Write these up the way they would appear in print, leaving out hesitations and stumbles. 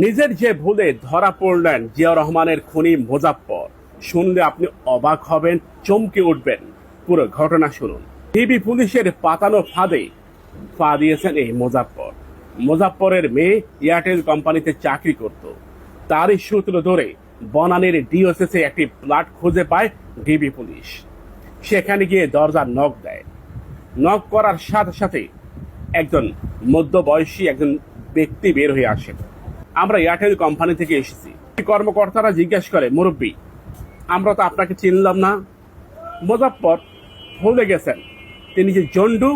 নিজের যে ভুলে ধরা পড়লেন জিয়াউর রহমানের খুনি মোজাফফর, শুনলে আপনি অবাক হবেন, চমকে উঠবেন। পুরো ঘটনা শুনুন। ডিবি পুলিশের পাতানো ফাঁদে পা দিয়েছেন এই মোজাফফর। মোজাফফরের মেয়ে এয়ারটেল কোম্পানিতে চাকরি করত। তারই সূত্র ধরে বনানীর ডিওসিসে একটি প্লট খুঁজে পায় ডিবি পুলিশ। সেখানে গিয়ে দরজা নক দেয়। নক করার সাথে সাথে একজন মধ্যবয়সী একজন ব্যক্তি বের হয়ে আসেন। আমরা এয়ারটেল কোম্পানি থেকে এসেছি। কর্মকর্তারা জিজ্ঞেস করে, মুরব্বী, আমরা তো আপনাকে চিনলাম না। মোজাফফর ভুলে গেছেন তিনি যে জন্ডু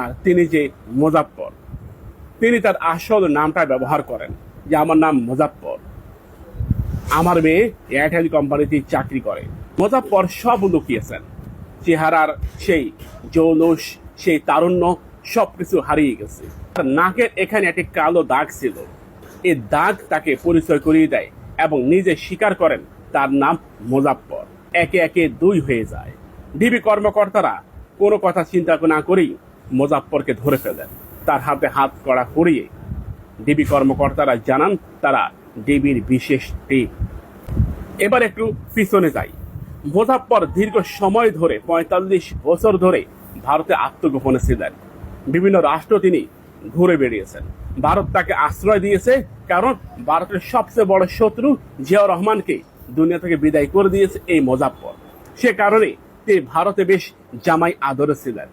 আর তিনি যে মোজাফফর। তিনি তার আসল নামটা ব্যবহার করেন যে আমার নাম মোজাফফর, আমার মেয়ে এয়ারটেল কোম্পানিতে চাকরি করে। মোজাফফর সব লুকিয়েছেন। চেহারার সেই জৌলুস, সেই তারুণ্য সবকিছু হারিয়ে গেছে। নাকের এখানে একটি কালো দাগ ছিল। এই দাগ তাকে পরিচয় করিয়ে দেয় এবং নিজে স্বীকার করেন তার নাম মোজাফফর। একে একে দুই হয়ে যায়। ডিবি কর্মকর্তারা কোনো কথা চিন্তা না করেই মোজাফফরকে ধরে ফেলেন। তার হাতে হাত কড়া করিয়ে ডিবি কর্মকর্তারা জানান তারা ডিবির বিশেষ টিম। এবার একটু পিছনে যাই। মোজাফফর দীর্ঘ সময় ধরে ৪৫ বছর ধরে ভারতে আত্মগোপনে ছিলেন। বিভিন্ন রাষ্ট্র তিনি ঘুরে বেরিয়েছেন। ভারত তাকে আশ্রয় দিয়েছে, কারণ ভারতের সবচেয়ে বড় শত্রু জিয়াউর রহমানকে দুনিয়া থেকে বিদায় করে দিয়েছে এই মোজাফফর। সে কারণে তিনি ভারতে বেশ জামাই আদরে ছিলেন।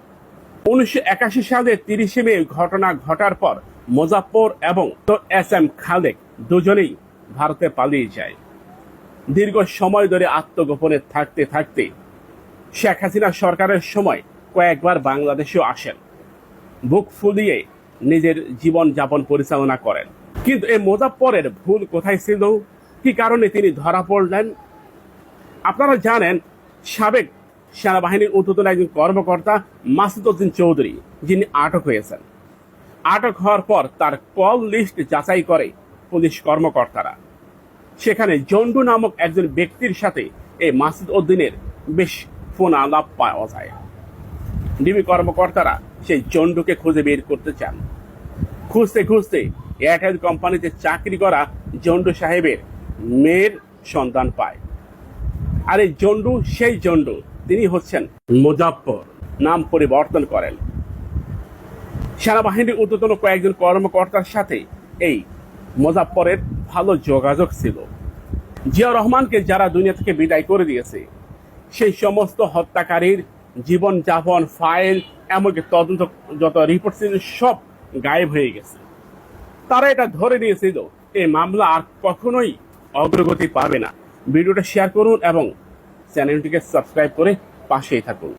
১৯৮১ সালে ৩০ মে ঘটনা ঘটার পর মোজাফফর এবং এস.এম. খালেক দুজনেই ভারতে পালিয়ে যায়। দীর্ঘ সময় ধরে আত্মগোপনে থাকতে থাকতে শেখ হাসিনা সরকারের সময় কয়েকবার বাংলাদেশেও আসেন। বুক ফুলিয়ে নিজের জীবন যাপন পরিচালনা করেন। কিন্তু এই মোজাফফরের ভুল কোথায় ছিল? কি কারণে তিনি ধরা পড়লেন? আপনারা জানেন, সাবেক সেনাবাহিনীর ঊর্ধ্বতন একজন কর্মকর্তা মাসুদ উদ্দিন চৌধুরী, যিনি আটক হয়েছেন। আটক হওয়ার পর তার কল লিস্ট যাচাই করে পুলিশ কর্মকর্তারা। সেখানে জন্ডু নামক একজন ব্যক্তির সাথে এই মাসুদ উদ্দিনের বেশ ফোন আলাপ পাওয়া যায়। ডিবি কর্মকর্তারা সেই জন্ডুকে খুঁজে বের করতে চান। খুঁজতে খুঁজতে এয়ারটেল কোম্পানিতে চাকরি করা জন্ডু সাহেবের মেয়ের সন্ধান পায়। আর এই জন্ডু সেই জন্ডু, তিনি হচ্ছেন মোজাফফর। নাম পরিবর্তন করেন। সেনাবাহিনীর ঊর্ধ্বতন কয়েকজন কর্মকর্তার সাথে এই মোজাফফরের ভালো যোগাযোগ ছিল। জিয়াউর রহমানকে যারা দুনিয়া থেকে বিদায় করে দিয়েছে, সেই সমস্ত হত্যাকারীর জীবন যাপন, ফাইল, এমনকি তদন্ত যত রিপোর্ট ছিল সব গায়েব হয়ে গেছে। তারা এটা ধরে নিয়েছিল এই মামলা আর কখনোই অগ্রগতি পাবে না। ভিডিওটা শেয়ার করুন এবং চ্যানেলটিকে সাবস্ক্রাইব করে পাশেই থাকুন।